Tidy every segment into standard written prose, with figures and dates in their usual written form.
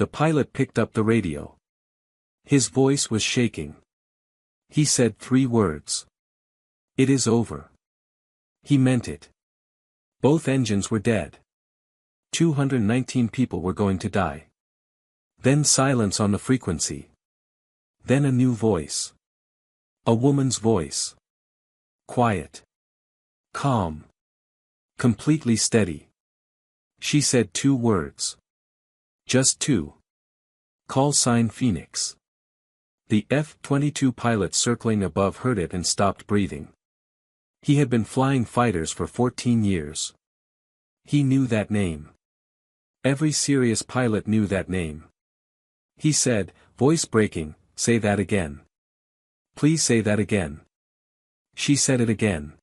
The pilot picked up the radio. His voice was shaking. He said 3 words. "It is over." He meant it. Both engines were dead. 219 people were going to die. Then silence on the frequency. Then a new voice. A woman's voice. Quiet. Calm. Completely steady. She said 2 words. Just 2. Call sign Phoenix. The F-22 pilot circling above heard it and stopped breathing. He had been flying fighters for 14 years. He knew that name. Every serious pilot knew that name. He said, voice breaking, "Say that again. Please say that again." She said it again.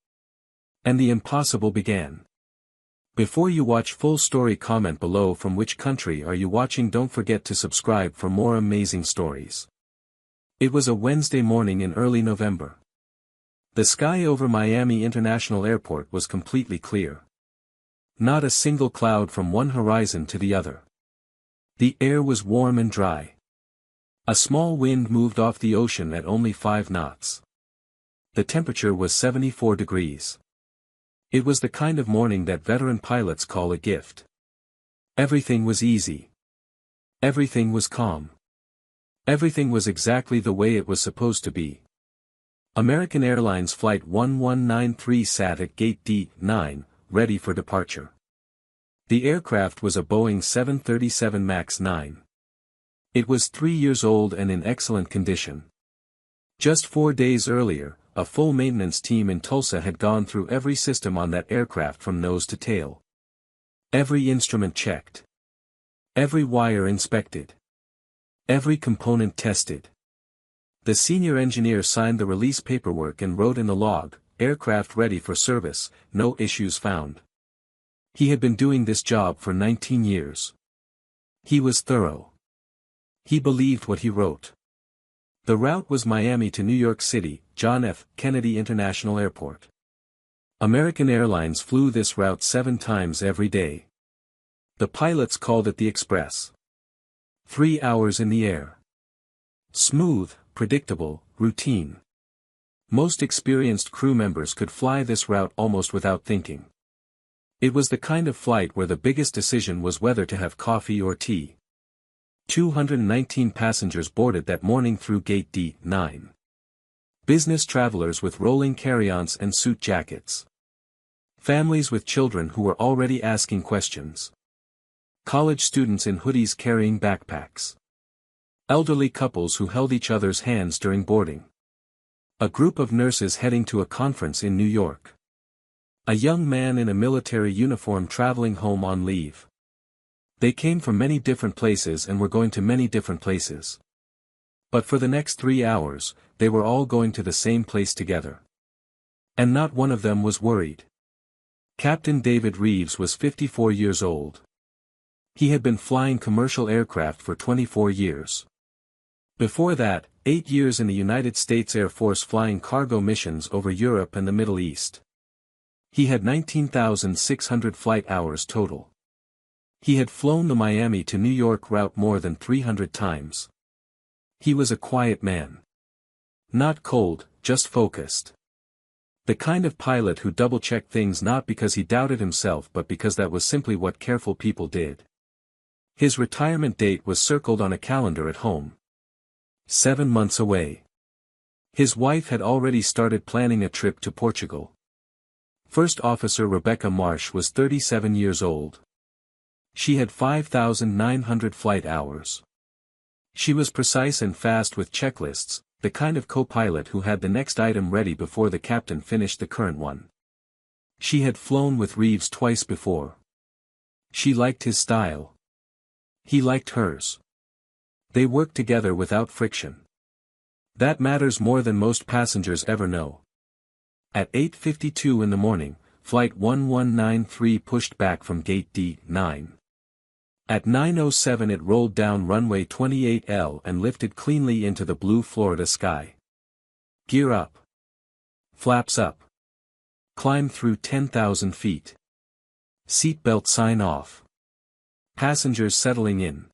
And the impossible began. Before you watch full story, comment below from which country are you watching. Don't forget to subscribe for more amazing stories. It was a Wednesday morning in early November. The sky over Miami International Airport was completely clear. Not a single cloud from one horizon to the other. The air was warm and dry. A small wind moved off the ocean at only 5 knots. The temperature was 74 degrees. It was the kind of morning that veteran pilots call a gift. Everything was easy. Everything was calm. Everything was exactly the way it was supposed to be. American Airlines Flight 1193 sat at Gate D9, ready for departure. The aircraft was a Boeing 737 MAX 9. It was 3 years old and in excellent condition. Just 4 days earlier, a full maintenance team in Tulsa had gone through every system on that aircraft from nose to tail. Every instrument checked. Every wire inspected. Every component tested. The senior engineer signed the release paperwork and wrote in the log, "Aircraft ready for service, no issues found." He had been doing this job for 19 years. He was thorough. He believed what he wrote. The route was Miami to New York City, John F. Kennedy International Airport. American Airlines flew this route 7 times every day. The pilots called it the Express. 3 hours in the air. Smooth, predictable, routine. Most experienced crew members could fly this route almost without thinking. It was the kind of flight where the biggest decision was whether to have coffee or tea. 219 passengers boarded that morning through Gate D9. Business travelers with rolling carry-ons and suit jackets. Families with children who were already asking questions. College students in hoodies carrying backpacks. Elderly couples who held each other's hands during boarding. A group of nurses heading to a conference in New York. A young man in a military uniform traveling home on leave. They came from many different places and were going to many different places. But for the next 3 hours, they were all going to the same place together. And not one of them was worried. Captain David Reeves was 54 years old. He had been flying commercial aircraft for 24 years. Before that, 8 years in the United States Air Force flying cargo missions over Europe and the Middle East. He had 19,600 flight hours total. He had flown the Miami to New York route more than 300 times. He was a quiet man. Not cold, just focused. The kind of pilot who double-checked things not because he doubted himself but because that was simply what careful people did. His retirement date was circled on a calendar at home. 7 months away. His wife had already started planning a trip to Portugal. First Officer Rebecca Marsh was 37 years old. She had 5,900 flight hours. She was precise and fast with checklists, the kind of co-pilot who had the next item ready before the captain finished the current one. She had flown with Reeves twice before. She liked his style. He liked hers. They worked together without friction. That matters more than most passengers ever know. At 8:52 in the morning, Flight 1193 pushed back from Gate D9. At 9:07 it rolled down runway 28L and lifted cleanly into the blue Florida sky. Gear up. Flaps up. Climb through 10,000 feet. Seatbelt sign off. Passengers settling in.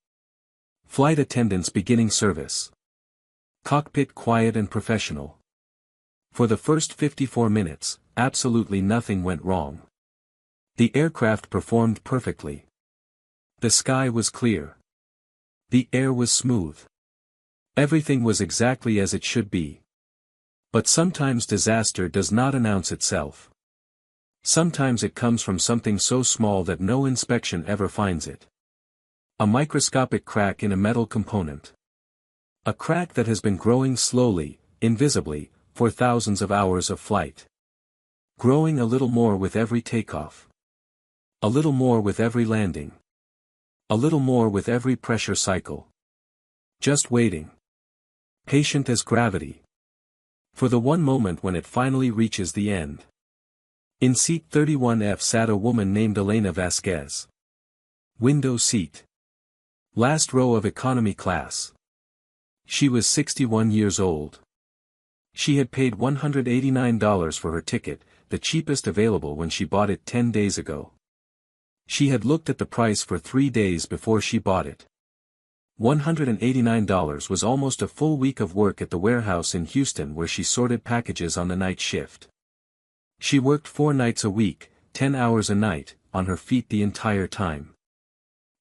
Flight attendants beginning service. Cockpit quiet and professional. For the first 54 minutes, absolutely nothing went wrong. The aircraft performed perfectly. The sky was clear. The air was smooth. Everything was exactly as it should be. But sometimes disaster does not announce itself. Sometimes it comes from something so small that no inspection ever finds it. A microscopic crack in a metal component. A crack that has been growing slowly, invisibly, for thousands of hours of flight. Growing a little more with every takeoff. A little more with every landing. A little more with every pressure cycle. Just waiting. Patient as gravity. For the one moment when it finally reaches the end. In seat 31F sat a woman named Elena Vasquez. Window seat. Last row of economy class. She was 61 years old. She had paid $189 for her ticket, the cheapest available when she bought it 10 days ago. She had looked at the price for 3 days before she bought it. $189 was almost a full week of work at the warehouse in Houston where she sorted packages on the night shift. She worked 4 nights a week, 10 hours a night, on her feet the entire time.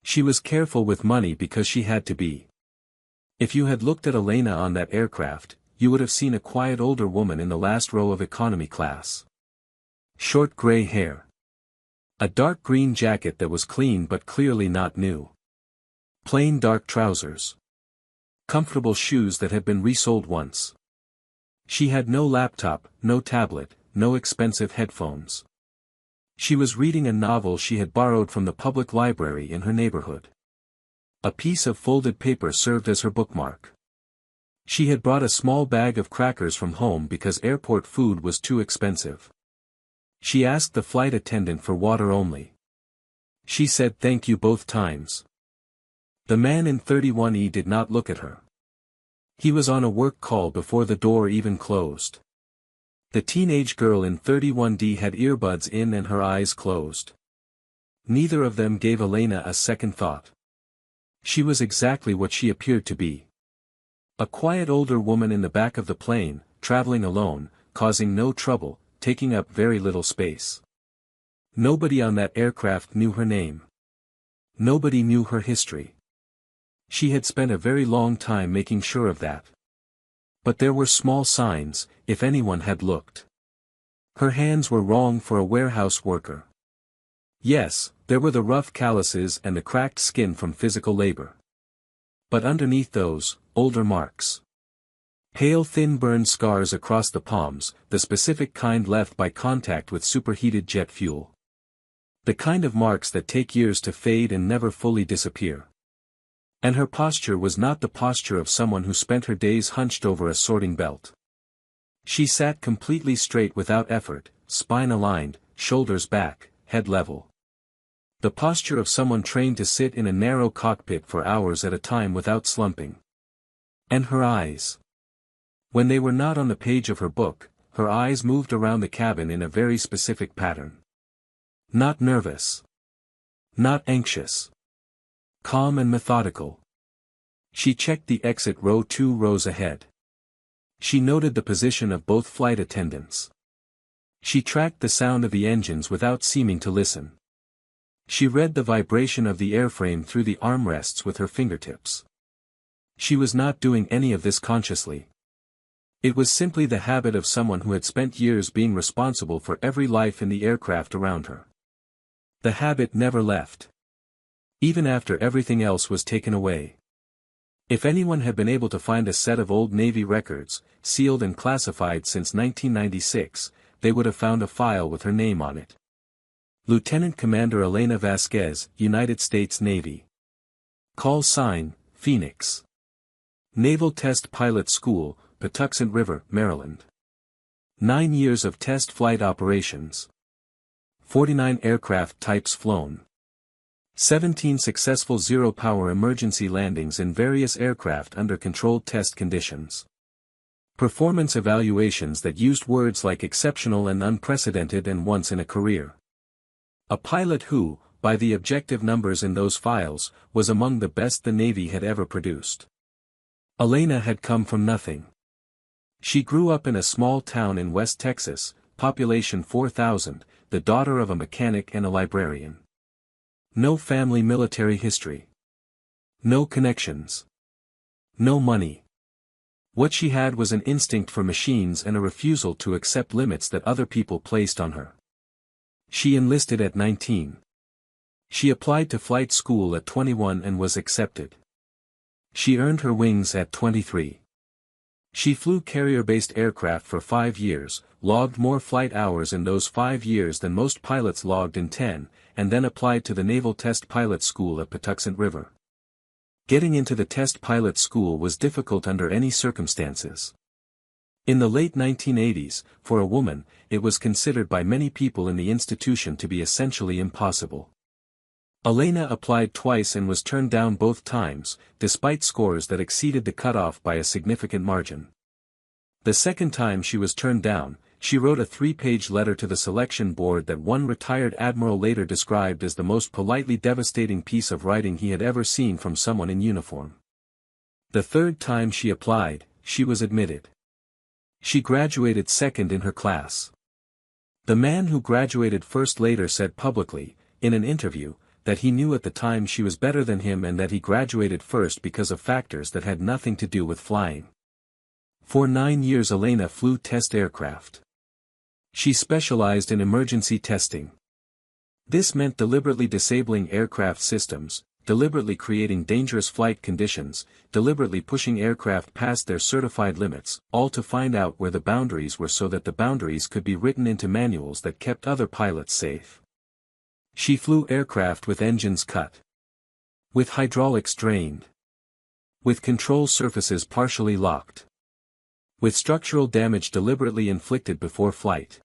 She was careful with money because she had to be. If you had looked at Elena on that aircraft, you would have seen a quiet older woman in the last row of economy class. Short gray hair. A dark green jacket that was clean but clearly not new. Plain dark trousers. Comfortable shoes that had been resoled once. She had no laptop, no tablet, no expensive headphones. She was reading a novel she had borrowed from the public library in her neighborhood. A piece of folded paper served as her bookmark. She had brought a small bag of crackers from home because airport food was too expensive. She asked the flight attendant for water only. She said thank you both times. The man in 31E did not look at her. He was on a work call before the door even closed. The teenage girl in 31D had earbuds in and her eyes closed. Neither of them gave Elena a second thought. She was exactly what she appeared to be. A quiet older woman in the back of the plane, traveling alone, causing no trouble, taking up very little space. Nobody on that aircraft knew her name. Nobody knew her history. She had spent a very long time making sure of that. But there were small signs, if anyone had looked. Her hands were wrong for a warehouse worker. Yes, there were the rough calluses and the cracked skin from physical labor. But underneath those, older marks. Pale thin burn scars across the palms, the specific kind left by contact with superheated jet fuel. The kind of marks that take years to fade and never fully disappear. And her posture was not the posture of someone who spent her days hunched over a sorting belt. She sat completely straight without effort, spine aligned, shoulders back, head level. The posture of someone trained to sit in a narrow cockpit for hours at a time without slumping. And her eyes. When they were not on the page of her book, her eyes moved around the cabin in a very specific pattern. Not nervous. Not anxious. Calm and methodical. She checked the exit row 2 rows ahead. She noted the position of both flight attendants. She tracked the sound of the engines without seeming to listen. She read the vibration of the airframe through the armrests with her fingertips. She was not doing any of this consciously. It was simply the habit of someone who had spent years being responsible for every life in the aircraft around her. The habit never left. Even after everything else was taken away. If anyone had been able to find a set of old Navy records, sealed and classified since 1996, they would have found a file with her name on it. Lieutenant Commander Elena Vasquez, United States Navy. Call sign, Phoenix. Naval Test Pilot School, Patuxent River, Maryland. 9 years of test flight operations. 49 aircraft types flown. 17 successful zero-power emergency landings in various aircraft under controlled test conditions. Performance evaluations that used words like exceptional and unprecedented and once in a career. A pilot who, by the objective numbers in those files, was among the best the Navy had ever produced. Elena had come from nothing. She grew up in a small town in West Texas, population 4,000, the daughter of a mechanic and a librarian. No family military history. No connections. No money. What she had was an instinct for machines and a refusal to accept limits that other people placed on her. She enlisted at 19. She applied to flight school at 21 and was accepted. She earned her wings at 23. She flew carrier-based aircraft for 5 years, logged more flight hours in those 5 years than most pilots logged in 10, and then applied to the Naval Test Pilot School at Patuxent River. Getting into the test pilot school was difficult under any circumstances. In the late 1980s, for a woman, it was considered by many people in the institution to be essentially impossible. Elena applied twice and was turned down both times, despite scores that exceeded the cutoff by a significant margin. The second time she was turned down, she wrote a 3-page letter to the selection board that one retired admiral later described as the most politely devastating piece of writing he had ever seen from someone in uniform. The third time she applied, she was admitted. She graduated second in her class. The man who graduated first later said publicly, in an interview, that he knew at the time she was better than him and that he graduated first because of factors that had nothing to do with flying. For 9 years Elena flew test aircraft. She specialized in emergency testing. This meant deliberately disabling aircraft systems, deliberately creating dangerous flight conditions, deliberately pushing aircraft past their certified limits, all to find out where the boundaries were so that the boundaries could be written into manuals that kept other pilots safe. She flew aircraft with engines cut. With hydraulics drained. With control surfaces partially locked. With structural damage deliberately inflicted before flight.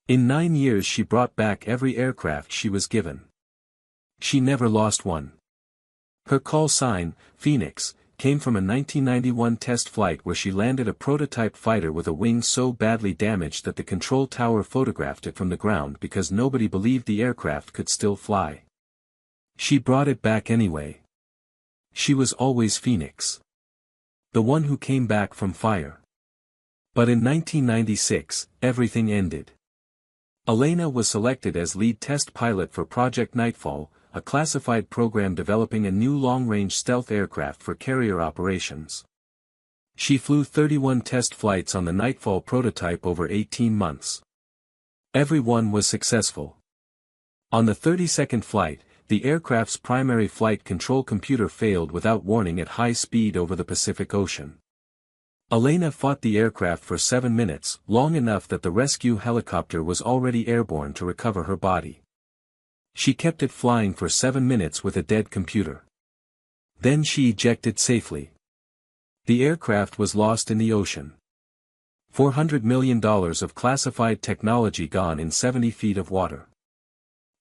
In 9 years she brought back every aircraft she was given. She never lost one. Her call sign, Phoenix, came from a 1991 test flight where she landed a prototype fighter with a wing so badly damaged that the control tower photographed it from the ground because nobody believed the aircraft could still fly. She brought it back anyway. She was always Phoenix. The one who came back from fire. But in 1996, everything ended. Elena was selected as lead test pilot for Project Nightfall, a classified program developing a new long-range stealth aircraft for carrier operations. She flew 31 test flights on the Nightfall prototype over 18 months. Every one was successful. On the 32nd flight, the aircraft's primary flight control computer failed without warning at high speed over the Pacific Ocean. Elena fought the aircraft for 7 minutes, long enough that the rescue helicopter was already airborne to recover her body. She kept it flying for 7 minutes with a dead computer. Then she ejected safely. The aircraft was lost in the ocean. $400 million of classified technology gone in 70 feet of water.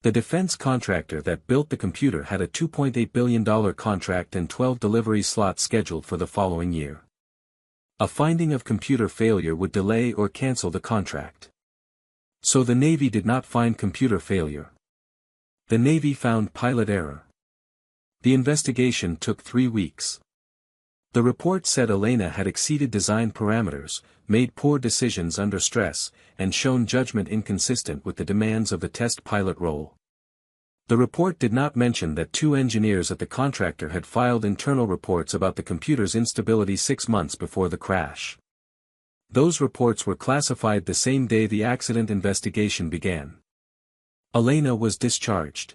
The defense contractor that built the computer had a $2.8 billion contract and 12 delivery slots scheduled for the following year. A finding of computer failure would delay or cancel the contract. So the Navy did not find computer failure. The Navy found pilot error. The investigation took 3 weeks. The report said Elena had exceeded design parameters, made poor decisions under stress, and shown judgment inconsistent with the demands of the test pilot role. The report did not mention that 2 engineers at the contractor had filed internal reports about the computer's instability 6 months before the crash. Those reports were classified the same day the accident investigation began. Elena was discharged.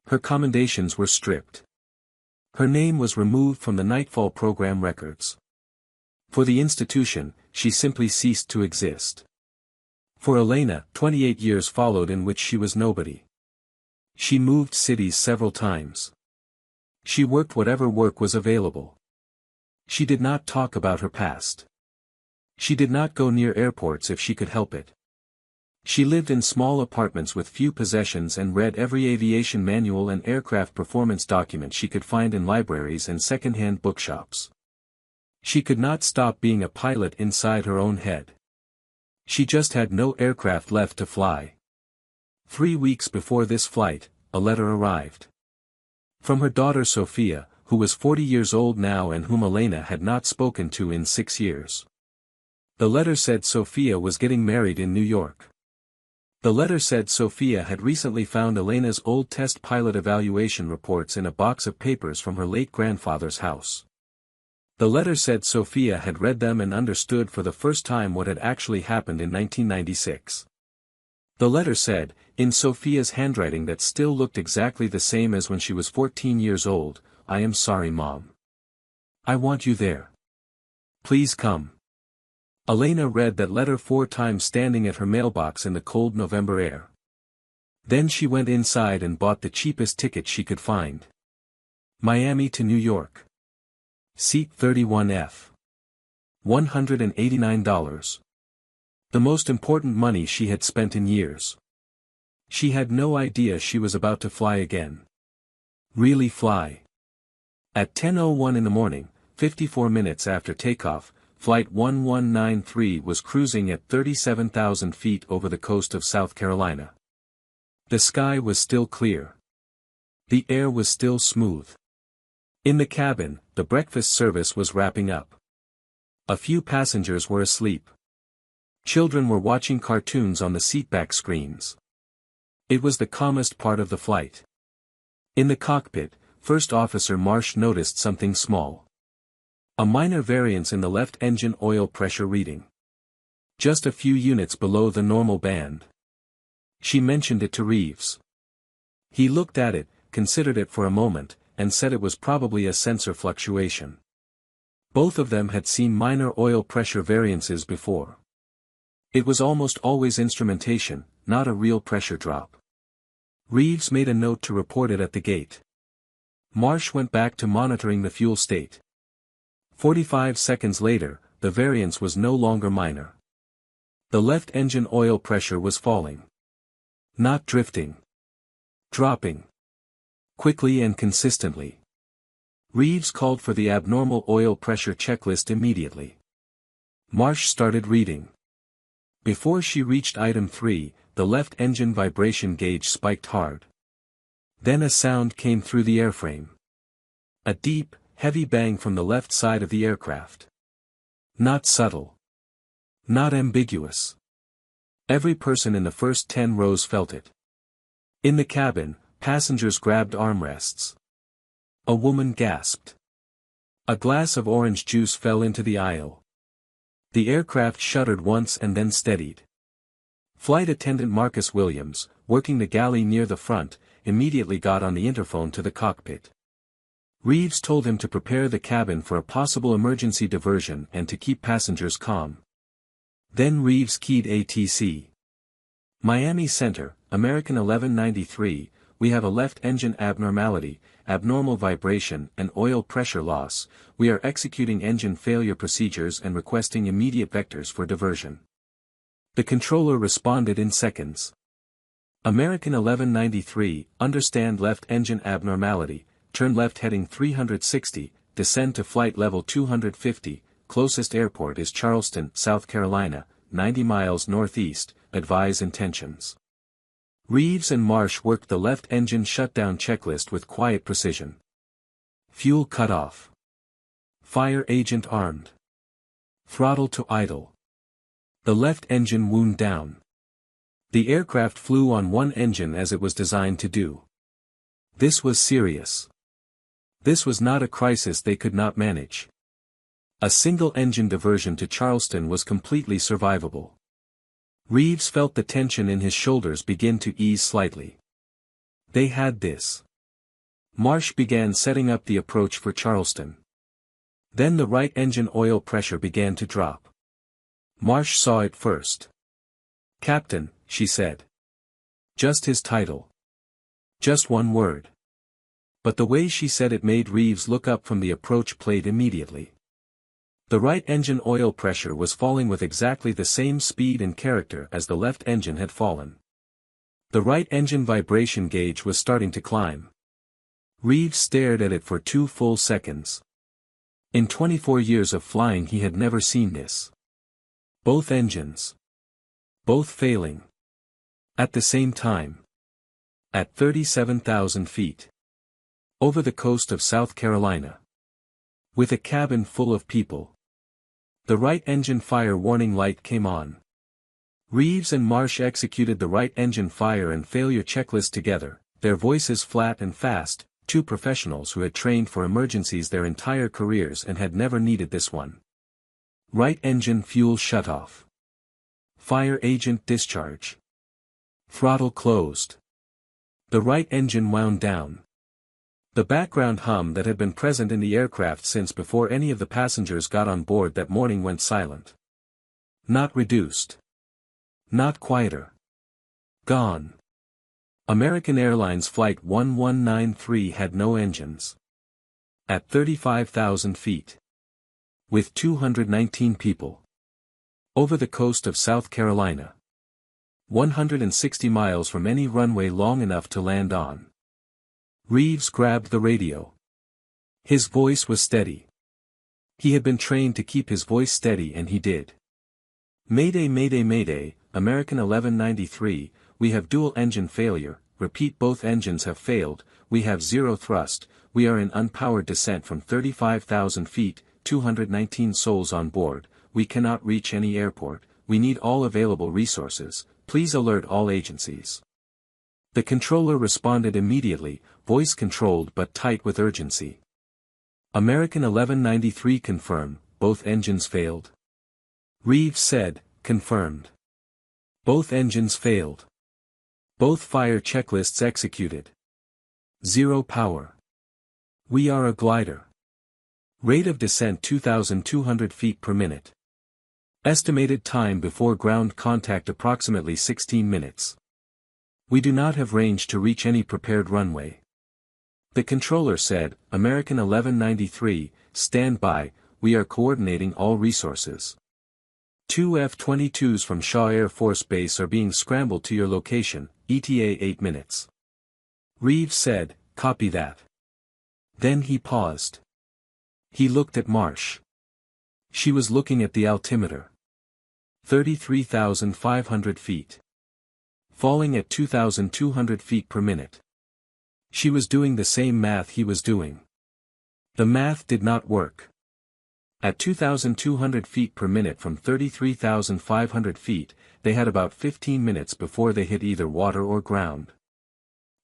Her commendations were stripped. Her name was removed from the Nightfall program records. For the institution, she simply ceased to exist. For Elena, 28 years followed in which she was nobody. She moved cities several times. She worked whatever work was available. She did not talk about her past. She did not go near airports if she could help it. She lived in small apartments with few possessions and read every aviation manual and aircraft performance document she could find in libraries and second-hand bookshops. She could not stop being a pilot inside her own head. She just had no aircraft left to fly. 3 weeks before this flight, a letter arrived. From her daughter Sophia, who was 40 years old now and whom Elena had not spoken to in 6 years. The letter said Sophia was getting married in New York. The letter said Sophia had recently found Elena's old test pilot evaluation reports in a box of papers from her late grandfather's house. The letter said Sophia had read them and understood for the first time what had actually happened in 1996. The letter said, in Sophia's handwriting that still looked exactly the same as when she was 14 years old, "I am sorry, Mom. I want you there. Please come." Elena read that letter 4 times standing at her mailbox in the cold November air. Then she went inside and bought the cheapest ticket she could find. Miami to New York. Seat 31F. $189. The most important money she had spent in years. She had no idea she was about to fly again. Really fly. At 10:01 in the morning, 54 minutes after takeoff, Flight 1193 was cruising at 37,000 feet over the coast of South Carolina. The sky was still clear. The air was still smooth. In the cabin, the breakfast service was wrapping up. A few passengers were asleep. Children were watching cartoons on the seatback screens. It was the calmest part of the flight. In the cockpit, First Officer Marsh noticed something small. A minor variance in the left engine oil pressure reading. Just a few units below the normal band. She mentioned it to Reeves. He looked at it, considered it for a moment, and said it was probably a sensor fluctuation. Both of them had seen minor oil pressure variances before. It was almost always instrumentation, not a real pressure drop. Reeves made a note to report it at the gate. Marsh went back to monitoring the fuel state. 45 seconds later, the variance was no longer minor. The left engine oil pressure was falling. Not drifting. Dropping. Quickly and consistently. Reeves called for the abnormal oil pressure checklist immediately. Marsh started reading. Before she reached item 3, the left engine vibration gauge spiked hard. Then a sound came through the airframe. A deep, heavy bang from the left side of the aircraft. Not subtle. Not ambiguous. Every person in the first 10 rows felt it. In the cabin, passengers grabbed armrests. A woman gasped. A glass of orange juice fell into the aisle. The aircraft shuddered once and then steadied. Flight attendant Marcus Williams, working the galley near the front, immediately got on the interphone to the cockpit. Reeves told him to prepare the cabin for a possible emergency diversion and to keep passengers calm. Then Reeves keyed ATC. Miami Center, American 1193, we have a left engine abnormality, abnormal vibration and oil pressure loss, we are executing engine failure procedures and requesting immediate vectors for diversion. The controller responded in seconds. American 1193, understand left engine abnormality, turn left heading 360, descend to flight level 250, closest airport is Charleston, South Carolina, 90 miles northeast, advise intentions. Reeves and Marsh worked the left engine shutdown checklist with quiet precision. Fuel cut off. Fire agent armed. Throttle to idle. The left engine wound down. The aircraft flew on one engine as it was designed to do. This was serious. This was not a crisis they could not manage. A single engine diversion to Charleston was completely survivable. Reeves felt the tension in his shoulders begin to ease slightly. They had this. Marsh began setting up the approach for Charleston. Then the right engine oil pressure began to drop. Marsh saw it first. "Captain," she said. Just his title. Just one word. But the way she said it made Reeves look up from the approach plate immediately. The right engine oil pressure was falling with exactly the same speed and character as the left engine had fallen. The right engine vibration gauge was starting to climb. Reeves stared at it for 2 full seconds. In 24 years of flying he had never seen this. Both engines. Both failing. At the same time. At 37,000 feet. Over the coast of South Carolina. With a cabin full of people. The right engine fire warning light came on. Reeves and Marsh executed the right engine fire and failure checklist together, their voices flat and fast, two professionals who had trained for emergencies their entire careers and had never needed this one. Right engine fuel shutoff. Fire agent discharge. Throttle closed. The right engine wound down. The background hum that had been present in the aircraft since before any of the passengers got on board that morning went silent. Not reduced. Not quieter. Gone. American Airlines Flight 1193 had no engines. At 35,000 feet. With 219 people. Over the coast of South Carolina. 160 miles from any runway long enough to land on. Reeves grabbed the radio. His voice was steady. He had been trained to keep his voice steady and he did. Mayday, mayday, mayday, American 1193, we have dual engine failure, repeat both engines have failed, we have zero thrust, we are in unpowered descent from 35,000 feet, 219 souls on board, we cannot reach any airport, we need all available resources, please alert all agencies. The controller responded immediately, voice controlled but tight with urgency. American 1193 confirmed, both engines failed. Reeves said, confirmed. Both engines failed. Both fire checklists executed. Zero power. We are a glider. Rate of descent 2,200 feet per minute. Estimated time before ground contact approximately 16 minutes. We do not have range to reach any prepared runway. The controller said, American 1193, stand by, we are coordinating all resources. 2 F-22s from Shaw Air Force Base are being scrambled to your location, ETA 8 minutes. Reeves said, copy that. Then he paused. He looked at Marsh. She was looking at the altimeter. 33,500 feet. Falling at 2,200 feet per minute. She was doing the same math he was doing. The math did not work. At 2,200 feet per minute from 33,500 feet, they had about 15 minutes before they hit either water or ground.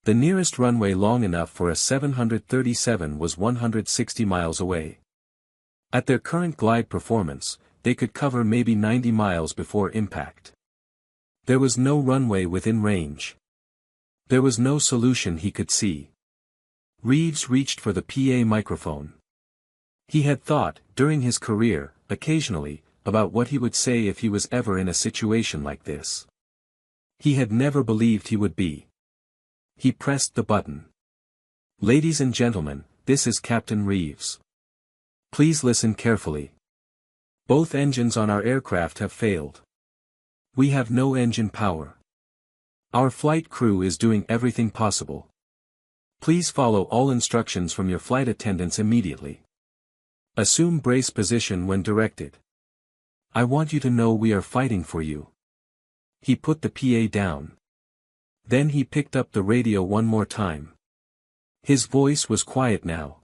The nearest runway long enough for a 737 was 160 miles away. At their current glide performance, they could cover maybe 90 miles before impact. There was no runway within range. There was no solution he could see. Reeves reached for the PA microphone. He had thought, during his career, occasionally, about what he would say if he was ever in a situation like this. He had never believed he would be. He pressed the button. Ladies and gentlemen, this is Captain Reeves. Please listen carefully. Both engines on our aircraft have failed. We have no engine power. Our flight crew is doing everything possible. Please follow all instructions from your flight attendants immediately. Assume brace position when directed. I want you to know we are fighting for you. He put the PA down. Then he picked up the radio one more time. His voice was quiet now.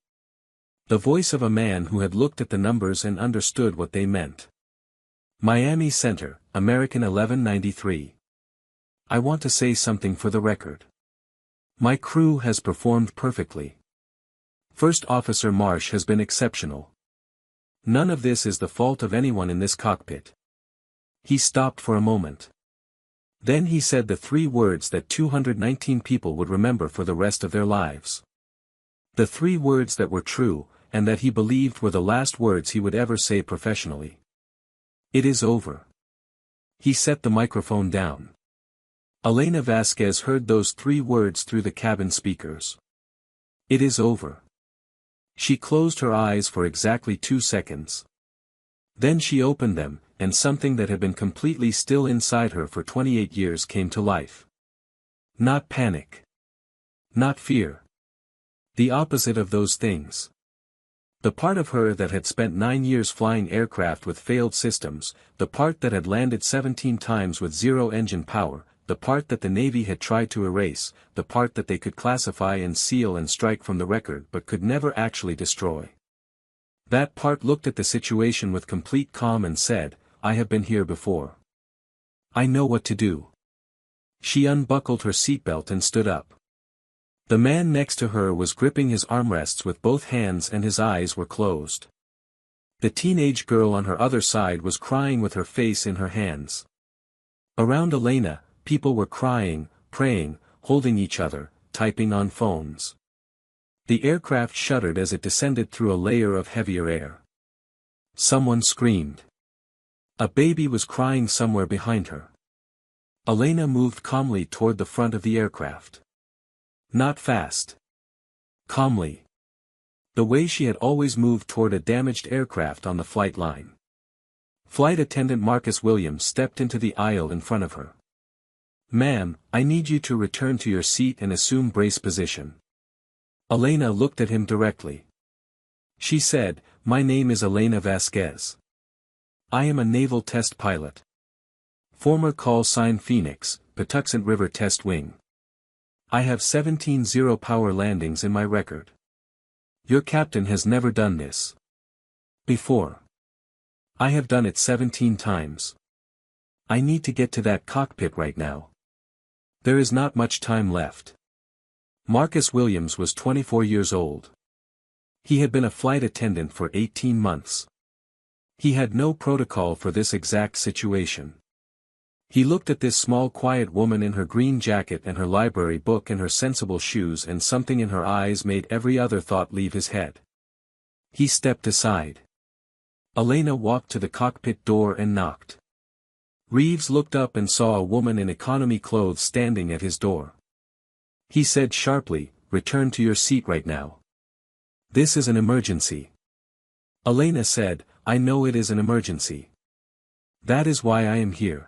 The voice of a man who had looked at the numbers and understood what they meant. Miami Center, American 1193. I want to say something for the record. My crew has performed perfectly. First Officer Marsh has been exceptional. None of this is the fault of anyone in this cockpit. He stopped for a moment. Then he said the three words that 219 people would remember for the rest of their lives. The three words that were true, and that he believed were the last words he would ever say professionally. It is over. He set the microphone down. Elena Vasquez heard those three words through the cabin speakers. It is over. She closed her eyes for exactly 2 seconds. Then she opened them, and something that had been completely still inside her for 28 years came to life. Not panic. Not fear. The opposite of those things. The part of her that had spent 9 years flying aircraft with failed systems, the part that had landed 17 times with zero engine power, the part that the Navy had tried to erase, the part that they could classify and seal and strike from the record but could never actually destroy. That part looked at the situation with complete calm and said, "I have been here before. I know what to do." She unbuckled her seatbelt and stood up. The man next to her was gripping his armrests with both hands and his eyes were closed. The teenage girl on her other side was crying with her face in her hands. Around Elena, people were crying, praying, holding each other, typing on phones. The aircraft shuddered as it descended through a layer of heavier air. Someone screamed. A baby was crying somewhere behind her. Elena moved calmly toward the front of the aircraft. Not fast. Calmly. The way she had always moved toward a damaged aircraft on the flight line. Flight attendant Marcus Williams stepped into the aisle in front of her. "Ma'am, I need you to return to your seat and assume brace position." Elena looked at him directly. She said, "My name is Elena Vasquez. I am a naval test pilot. Former call sign Phoenix, Patuxent River Test Wing. I have 17 zero-power landings in my record. Your captain has never done this before. I have done it 17 times. I need to get to that cockpit right now. There is not much time left." Marcus Williams was 24 years old. He had been a flight attendant for 18 months. He had no protocol for this exact situation. He looked at this small quiet woman in her green jacket and her library book and her sensible shoes, and something in her eyes made every other thought leave his head. He stepped aside. Elena walked to the cockpit door and knocked. Reeves looked up and saw a woman in economy clothes standing at his door. He said sharply, "Return to your seat right now. This is an emergency." Elena said, "I know it is an emergency. That is why I am here.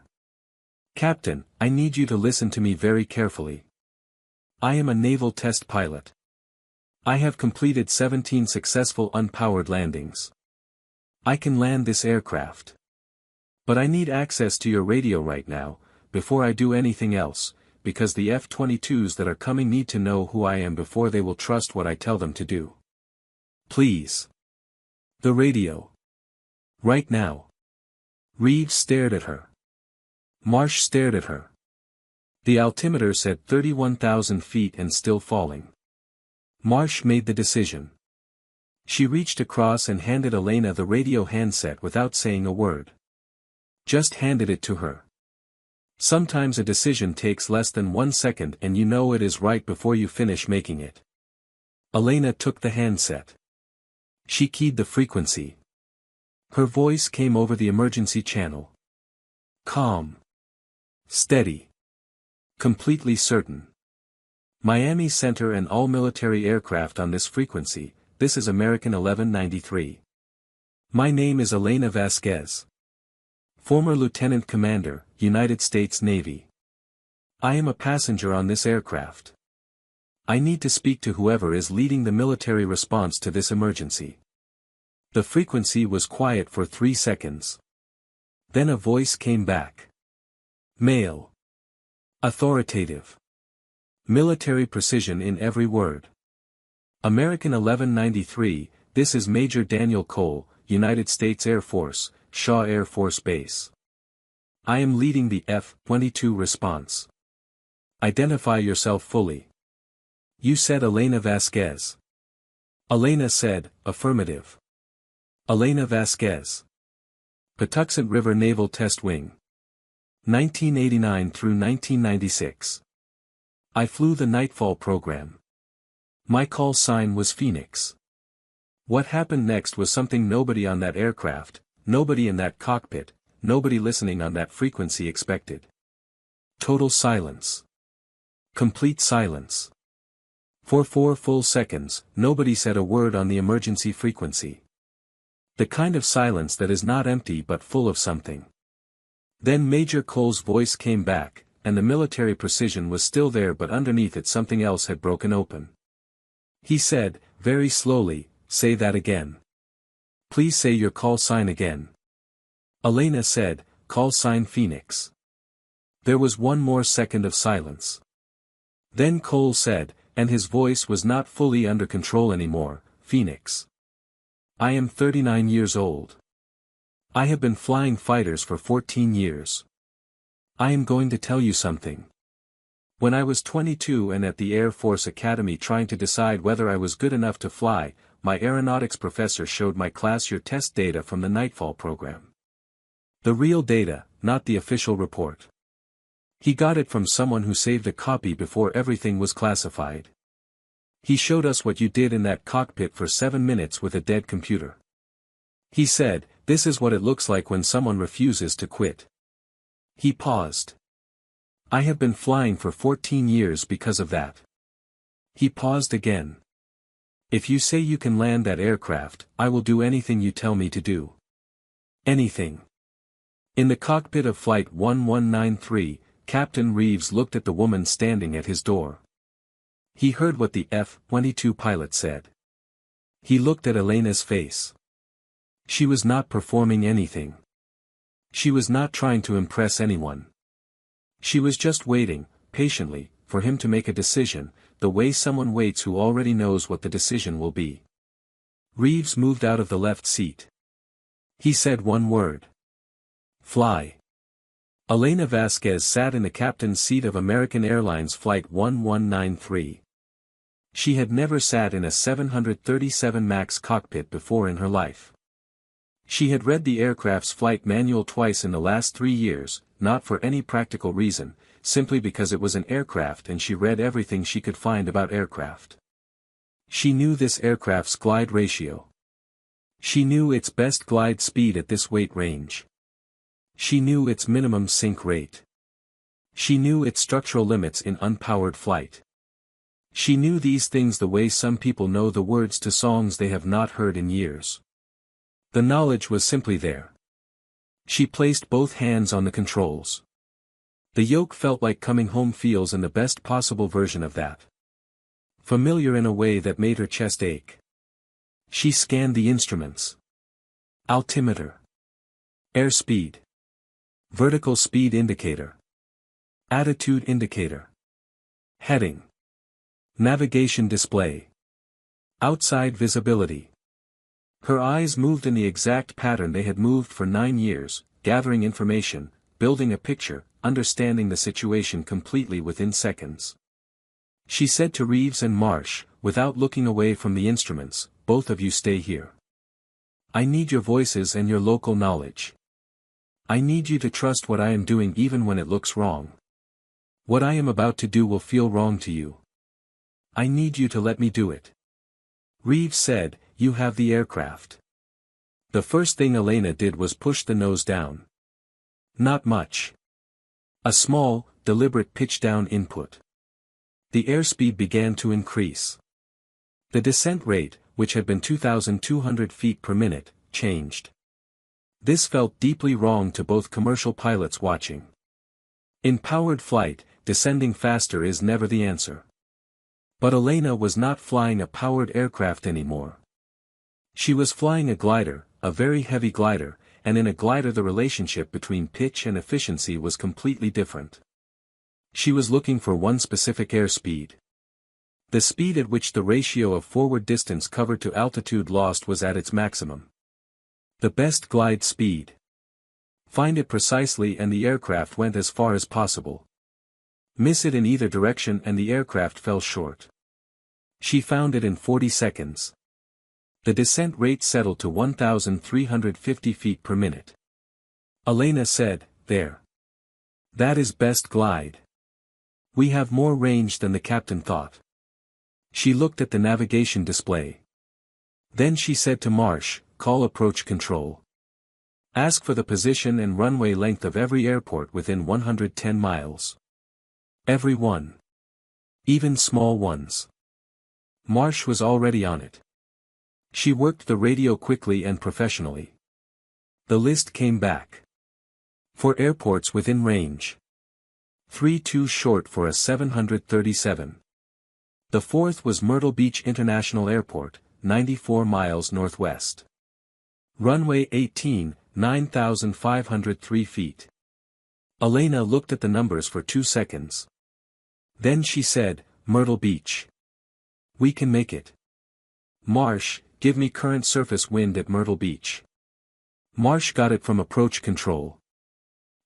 Captain, I need you to listen to me very carefully. I am a naval test pilot. I have completed 17 successful unpowered landings. I can land this aircraft. But I need access to your radio right now, before I do anything else, because the F-22s that are coming need to know who I am before they will trust what I tell them to do. Please. The radio. Right now." Reeves stared at her. Marsh stared at her. The altimeter said 31,000 feet and still falling. Marsh made the decision. She reached across and handed Elena the radio handset without saying a word. Just handed it to her. Sometimes a decision takes less than 1 second and you know it is right before you finish making it. Elena took the handset. She keyed the frequency. Her voice came over the emergency channel. Calm. Steady. Completely certain. Miami Center and all military aircraft on this frequency, this is American 1193. My name is Elena Vasquez. Former Lieutenant Commander, United States Navy. I am a passenger on this aircraft. I need to speak to whoever is leading the military response to this emergency. The frequency was quiet for 3 seconds. Then a voice came back. Male. Authoritative. Military precision in every word. American 1193, this is Major Daniel Cole, United States Air Force, Shaw Air Force Base. I am leading the F-22 response. Identify yourself fully. You said Elena Vasquez. Elena said, affirmative. Elena Vasquez. Patuxent River Naval Test Wing. 1989 through 1996. I flew the Nightfall program. My call sign was Phoenix. What happened next was something nobody on that aircraft, nobody in that cockpit, nobody listening on that frequency expected. Total silence. Complete silence. For 4 full seconds, nobody said a word on the emergency frequency. The kind of silence that is not empty but full of something. Then Major Cole's voice came back, and the military precision was still there, but underneath it something else had broken open. He said, very slowly, say that again. Please say your call sign again. Elena said, call sign Phoenix. There was one more second of silence. Then Cole said, and his voice was not fully under control anymore, "Phoenix. I am 39 years old. I have been flying fighters for 14 years. I am going to tell you something. When I was 22 and at the Air Force Academy trying to decide whether I was good enough to fly, my aeronautics professor showed my class your test data from the Nightfall program. The real data, not the official report. He got it from someone who saved a copy before everything was classified. He showed us what you did in that cockpit for 7 minutes with a dead computer. He said, this is what it looks like when someone refuses to quit." He paused. "I have been flying for 14 years because of that." He paused again. "If you say you can land that aircraft, I will do anything you tell me to do. Anything." In the cockpit of Flight 1193, Captain Reeves looked at the woman standing at his door. He heard what the F-22 pilot said. He looked at Elena's face. She was not performing anything. She was not trying to impress anyone. She was just waiting, patiently, for him to make a decision, the way someone waits who already knows what the decision will be. Reeves moved out of the left seat. He said one word. "Fly." Elena Vasquez sat in the captain's seat of American Airlines Flight 1193. She had never sat in a 737 MAX cockpit before in her life. She had read the aircraft's flight manual twice in the last 3 years, not for any practical reason, simply because it was an aircraft and she read everything she could find about aircraft. She knew this aircraft's glide ratio. She knew its best glide speed at this weight range. She knew its minimum sink rate. She knew its structural limits in unpowered flight. She knew these things the way some people know the words to songs they have not heard in years. The knowledge was simply there. She placed both hands on the controls. The yoke felt like coming home feels in the best possible version of that. Familiar in a way that made her chest ache. She scanned the instruments. Altimeter. Airspeed. Vertical speed indicator. Attitude indicator. Heading. Navigation display. Outside visibility. Her eyes moved in the exact pattern they had moved for 9 years, gathering information, building a picture, understanding the situation completely within seconds. She said to Reeves and Marsh, without looking away from the instruments, "Both of you stay here. I need your voices and your local knowledge. I need you to trust what I am doing even when it looks wrong. What I am about to do will feel wrong to you. I need you to let me do it." Reeves said, "You have the aircraft." The first thing Elena did was push the nose down. Not much. A small, deliberate pitch-down input. The airspeed began to increase. The descent rate, which had been 2,200 feet per minute, changed. This felt deeply wrong to both commercial pilots watching. In powered flight, descending faster is never the answer. But Elena was not flying a powered aircraft anymore. She was flying a glider, a very heavy glider, and in a glider the relationship between pitch and efficiency was completely different. She was looking for one specific airspeed. The speed at which the ratio of forward distance covered to altitude lost was at its maximum. The best glide speed. Find it precisely and the aircraft went as far as possible. Miss it in either direction and the aircraft fell short. She found it in 40 seconds. The descent rate settled to 1,350 feet per minute. Elena said, "There. That is best glide. We have more range than the captain thought." She looked at the navigation display. Then she said to Marsh, "Call approach control. Ask for the position and runway length of every airport within 110 miles. Every one. Even small ones." Marsh was already on it. She worked the radio quickly and professionally. The list came back. For airports within range. 3 too short for a 737. The fourth was Myrtle Beach International Airport, 94 miles northwest. Runway 18, 9,503 feet. Elena looked at the numbers for 2 seconds. Then she said, Myrtle Beach. We can make it. Marsh, give me current surface wind at Myrtle Beach. Marsh got it from approach control.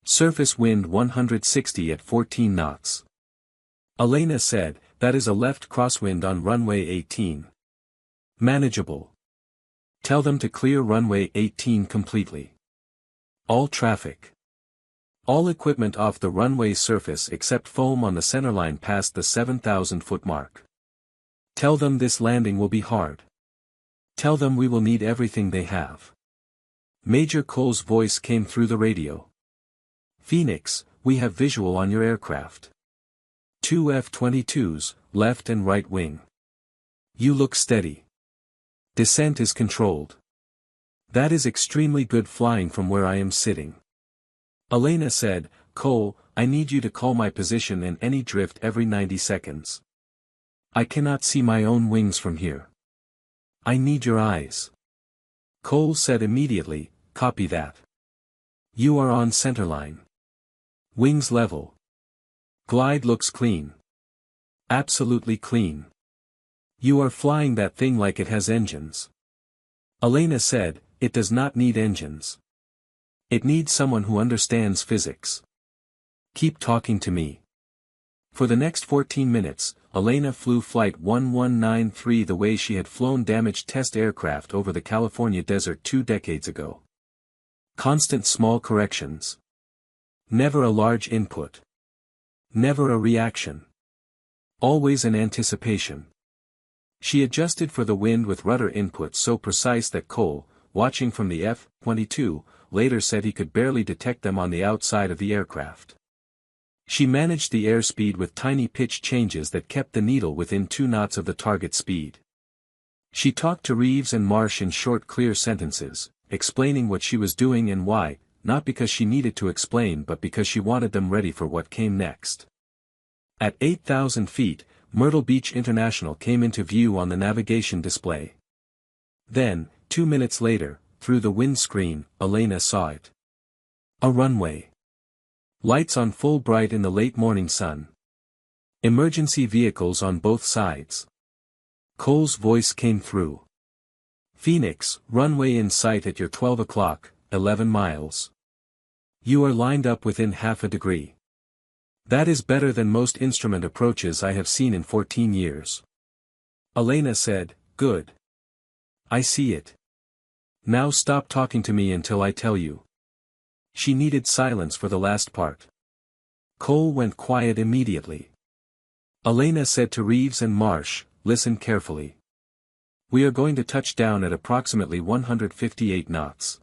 Surface wind 160 at 14 knots. Elena said, that is a left crosswind on runway 18. Manageable. Tell them to clear runway 18 completely. All traffic. All equipment off the runway surface except foam on the centerline past the 7,000-foot mark. Tell them this landing will be hard. Tell them we will need everything they have. Major Cole's voice came through the radio. Phoenix, we have visual on your aircraft. 2 F-22s, left and right wing. You look steady. Descent is controlled. That is extremely good flying from where I am sitting. Elena said, Cole, I need you to call my position and any drift every 90 seconds. I cannot see my own wings from here. I need your eyes. Cole said immediately, copy that. You are on centerline. Wings level. Glide looks clean. Absolutely clean. You are flying that thing like it has engines. Elena said, it does not need engines. It needs someone who understands physics. Keep talking to me. For the next 14 minutes, Elena flew Flight 1193 the way she had flown damaged test aircraft over the California desert 2 decades ago. Constant small corrections. Never a large input. Never a reaction. Always an anticipation. She adjusted for the wind with rudder inputs so precise that Cole, watching from the F-22, later said he could barely detect them on the outside of the aircraft. She managed the airspeed with tiny pitch changes that kept the needle within 2 knots of the target speed. She talked to Reeves and Marsh in short clear sentences, explaining what she was doing and why, not because she needed to explain but because she wanted them ready for what came next. At 8,000 feet, Myrtle Beach International came into view on the navigation display. Then, 2 minutes later, through the windscreen, Elena saw it. A runway. Lights on full bright in the late morning sun. Emergency vehicles on both sides. Cole's voice came through. Phoenix, runway in sight at your 12 o'clock, 11 miles. You are lined up within half a degree. That is better than most instrument approaches I have seen in 14 years. Elena said, good. I see it. Now stop talking to me until I tell you. She needed silence for the last part. Cole went quiet immediately. Elena said to Reeves and Marsh, listen carefully. We are going to touch down at approximately 158 knots.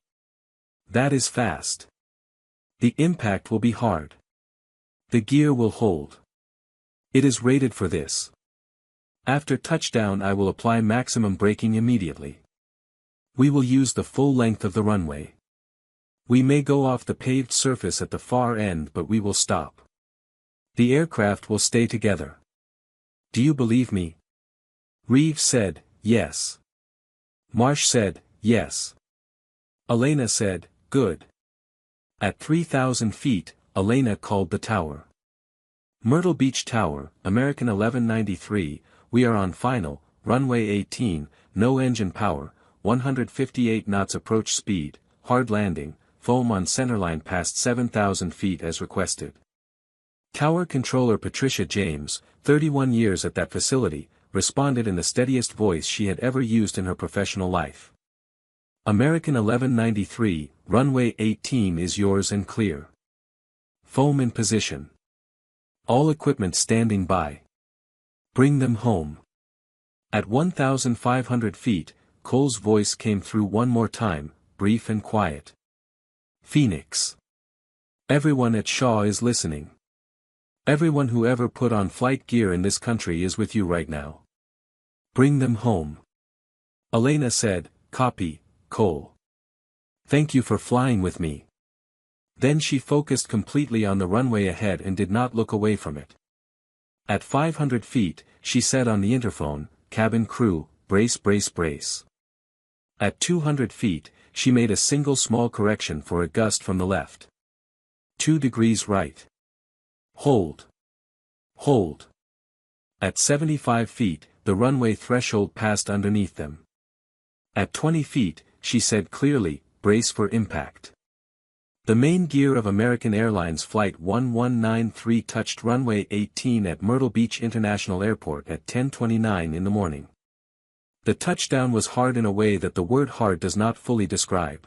That is fast. The impact will be hard. The gear will hold. It is rated for this. After touchdown I will apply maximum braking immediately. We will use the full length of the runway. We may go off the paved surface at the far end but we will stop. The aircraft will stay together. Do you believe me? Reeves said, yes. Marsh said, yes. Elena said, good. At 3,000 feet, Elena called the tower. Myrtle Beach Tower, American 1193, we are on final, runway 18, no engine power, 158 knots approach speed, hard landing, foam on centerline past 7,000 feet as requested. Tower controller Patricia James, 31 years at that facility, responded in the steadiest voice she had ever used in her professional life. American 1193, runway 18 is yours and clear. Foam in position. All equipment standing by. Bring them home. At 1,500 feet, Cole's voice came through one more time, brief and quiet. Phoenix. Everyone at Shaw is listening. Everyone who ever put on flight gear in this country is with you right now. Bring them home. Elena said, copy, Cole. Thank you for flying with me. Then she focused completely on the runway ahead and did not look away from it. At 500 feet, she said on the interphone, cabin crew, brace brace brace. At 200 feet, she made a single small correction for a gust from the left. 2 degrees right. Hold. Hold. At 75 feet, the runway threshold passed underneath them. At 20 feet, she said clearly, brace for impact. The main gear of American Airlines Flight 1193 touched runway 18 at Myrtle Beach International Airport at 10:29 in the morning. The touchdown was hard in a way that the word hard does not fully describe.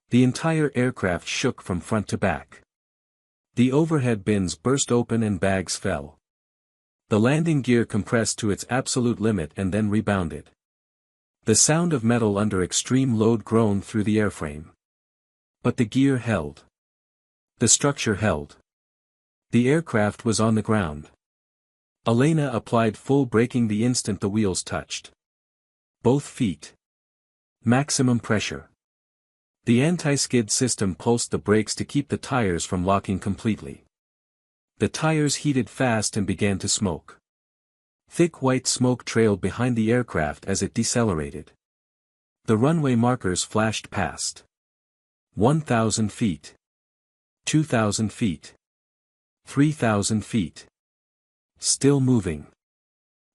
The entire aircraft shook from front to back. The overhead bins burst open and bags fell. The landing gear compressed to its absolute limit and then rebounded. The sound of metal under extreme load groaned through the airframe. But the gear held. The structure held. The aircraft was on the ground. Elena applied full braking the instant the wheels touched. Both feet. Maximum pressure. The anti-skid system pulsed the brakes to keep the tires from locking completely. The tires heated fast and began to smoke. Thick white smoke trailed behind the aircraft as it decelerated. The runway markers flashed past. 1,000 feet. 2,000 feet. 3,000 feet. Still moving.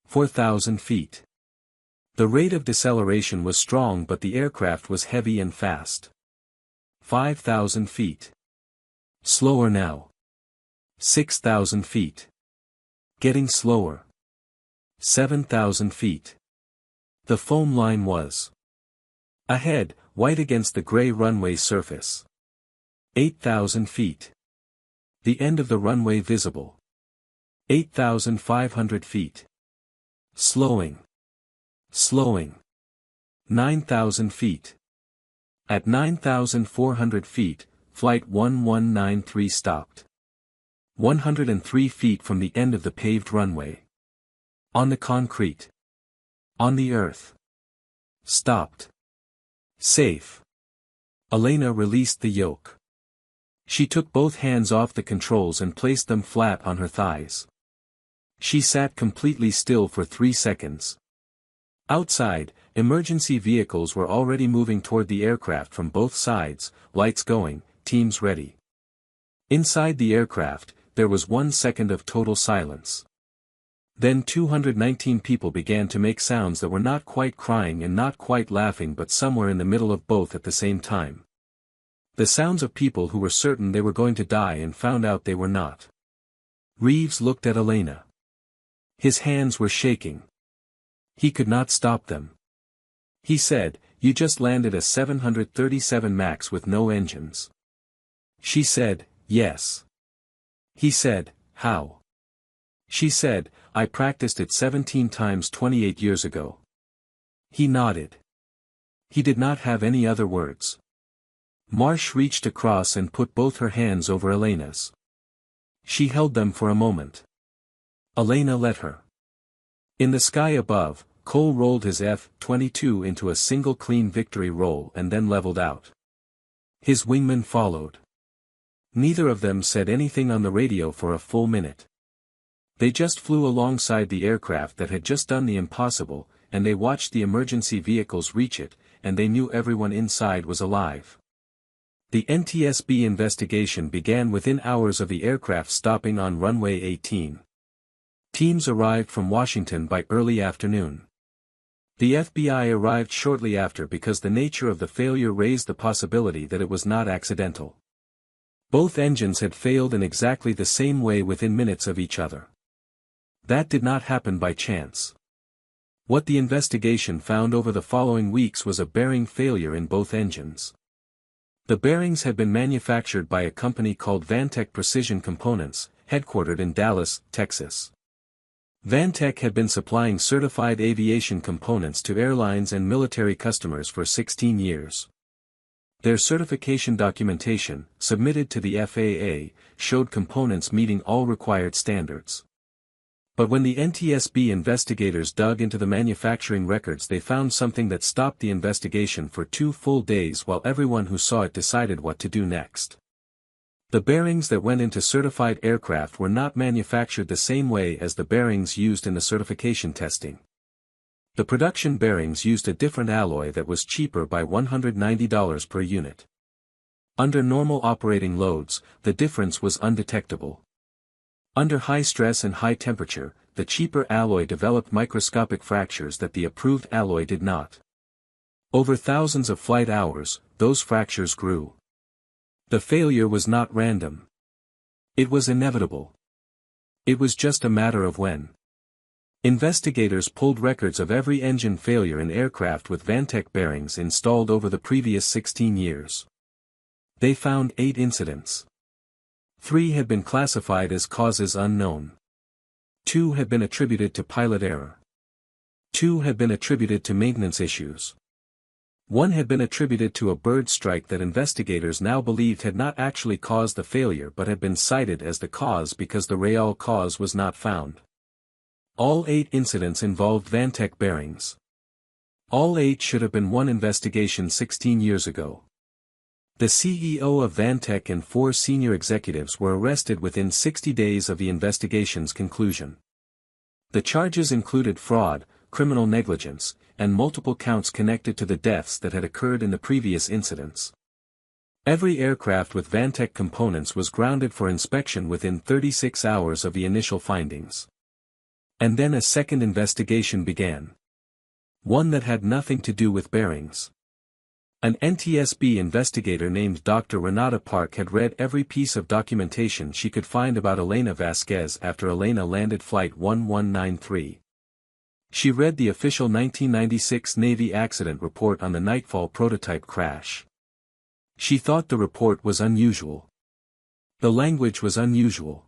4,000 feet. The rate of deceleration was strong but the aircraft was heavy and fast. 5,000 feet. Slower now. 6,000 feet. Getting slower. 7,000 feet. The foam line was ahead, white against the gray runway surface. 8,000 feet. The end of the runway visible. 8,500 feet. Slowing. Slowing. 9,000 feet. At 9,400 feet, Flight 1193 stopped. 103 feet from the end of the paved runway. On the concrete. On the earth. Stopped. Safe. Elena released the yoke. She took both hands off the controls and placed them flat on her thighs. She sat completely still for 3 seconds. Outside, emergency vehicles were already moving toward the aircraft from both sides, lights going, teams ready. Inside the aircraft, there was 1 second of total silence. Then 219 people began to make sounds that were not quite crying and not quite laughing but somewhere in the middle of both at the same time. The sounds of people who were certain they were going to die and found out they were not. Reeves looked at Elena. His hands were shaking. He could not stop them. He said, "You just landed a 737 MAX with no engines." She said, "Yes." He said, "How?" She said, "I practiced it 17 times 28 years ago." He nodded. He did not have any other words. Marsh reached across and put both her hands over Elena's. She held them for a moment. Elena let her. In the sky above, Cole rolled his F-22 into a single clean victory roll and then leveled out. His wingmen followed. Neither of them said anything on the radio for a full minute. They just flew alongside the aircraft that had just done the impossible, and they watched the emergency vehicles reach it, and they knew everyone inside was alive. The NTSB investigation began within hours of the aircraft stopping on runway 18. Teams arrived from Washington by early afternoon. The FBI arrived shortly after because the nature of the failure raised the possibility that it was not accidental. Both engines had failed in exactly the same way within minutes of each other. That did not happen by chance. What the investigation found over the following weeks was a bearing failure in both engines. The bearings had been manufactured by a company called Vantech Precision Components, headquartered in Dallas, Texas. Vantech had been supplying certified aviation components to airlines and military customers for 16 years. Their certification documentation, submitted to the FAA, showed components meeting all required standards. But when the NTSB investigators dug into the manufacturing records, they found something that stopped the investigation for 2 full days while everyone who saw it decided what to do next. The bearings that went into certified aircraft were not manufactured the same way as the bearings used in the certification testing. The production bearings used a different alloy that was cheaper by $190 per unit. Under normal operating loads, the difference was undetectable. Under high stress and high temperature, the cheaper alloy developed microscopic fractures that the approved alloy did not. Over thousands of flight hours, those fractures grew. The failure was not random. It was inevitable. It was just a matter of when. Investigators pulled records of every engine failure in aircraft with Vantec bearings installed over the previous 16 years. They found 8 incidents. 3 had been classified as causes unknown. 2 had been attributed to pilot error. 2 had been attributed to maintenance issues. 1 had been attributed to a bird strike that investigators now believed had not actually caused the failure but had been cited as the cause because the real cause was not found. All 8 incidents involved Vantec bearings. All 8 should have been one investigation 16 years ago. The CEO of Vantec and 4 senior executives were arrested within 60 days of the investigation's conclusion. The charges included fraud, criminal negligence, and multiple counts connected to the deaths that had occurred in the previous incidents. Every aircraft with Vantec components was grounded for inspection within 36 hours of the initial findings. And then a second investigation began. One that had nothing to do with bearings. An NTSB investigator named Dr. Renata Park had read every piece of documentation she could find about Elena Vasquez after Elena landed Flight 1193. She read the official 1996 Navy accident report on the Nightfall prototype crash. She thought the report was unusual. The language was unusual.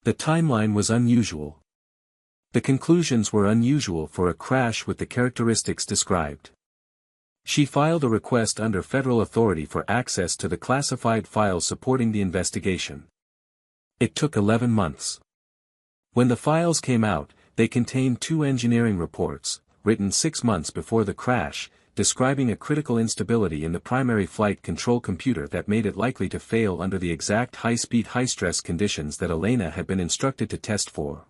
The timeline was unusual. The conclusions were unusual for a crash with the characteristics described. She filed a request under federal authority for access to the classified files supporting the investigation. It took 11 months. When the files came out, they contained 2 engineering reports, written 6 months before the crash, describing a critical instability in the primary flight control computer that made it likely to fail under the exact high-speed high-stress conditions that Elena had been instructed to test for.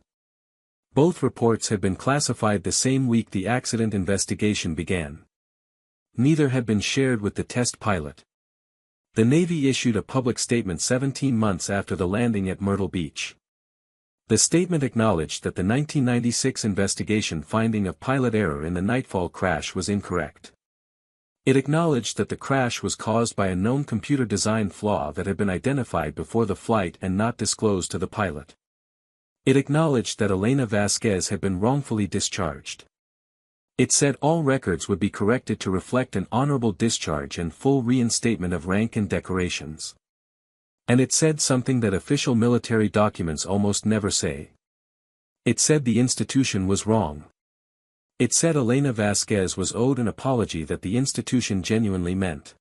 Both reports had been classified the same week the accident investigation began. Neither had been shared with the test pilot. The Navy issued a public statement 17 months after the landing at Myrtle Beach. The statement acknowledged that the 1996 investigation finding of pilot error in the Nightfall crash was incorrect. It acknowledged that the crash was caused by a known computer design flaw that had been identified before the flight and not disclosed to the pilot. It acknowledged that Elena Vasquez had been wrongfully discharged. It said all records would be corrected to reflect an honorable discharge and full reinstatement of rank and decorations. And it said something that official military documents almost never say. It said the institution was wrong. It said Elena Vasquez was owed an apology that the institution genuinely meant.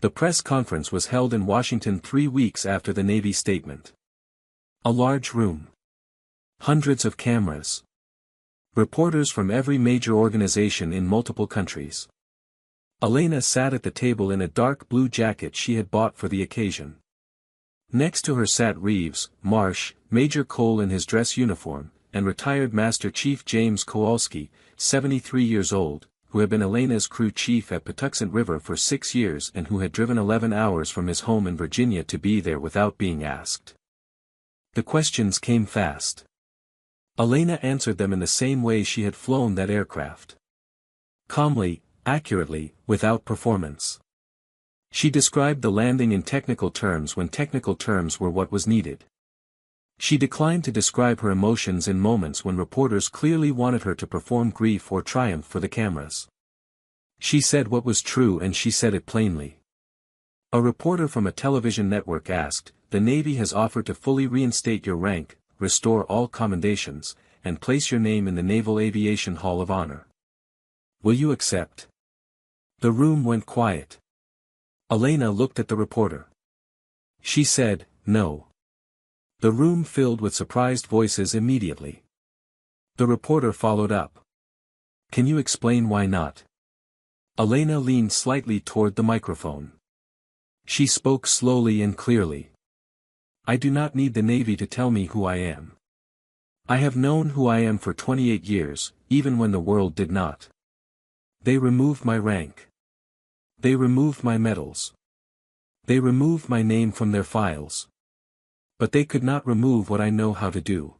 The press conference was held in Washington 3 weeks after the Navy statement. A large room. Hundreds of cameras. Reporters from every major organization in multiple countries. Elena sat at the table in a dark blue jacket she had bought for the occasion. Next to her sat Reeves, Marsh, Major Cole in his dress uniform, and retired Master Chief James Kowalski, 73 years old, who had been Elena's crew chief at Patuxent River for 6 years and who had driven 11 hours from his home in Virginia to be there without being asked. The questions came fast. Elena answered them in the same way she had flown that aircraft. Calmly, accurately, without performance. She described the landing in technical terms when technical terms were what was needed. She declined to describe her emotions in moments when reporters clearly wanted her to perform grief or triumph for the cameras. She said what was true and she said it plainly. A reporter from a television network asked, "The Navy has offered to fully reinstate your rank, restore all commendations, and place your name in the Naval Aviation Hall of Honor. Will you accept?" The room went quiet. Elena looked at the reporter. She said, "No." The room filled with surprised voices immediately. The reporter followed up. "Can you explain why not?" Elena leaned slightly toward the microphone. She spoke slowly and clearly. "I do not need the Navy to tell me who I am. I have known who I am for 28 years, even when the world did not. They removed my rank. They removed my medals. They removed my name from their files. But they could not remove what I know how to do.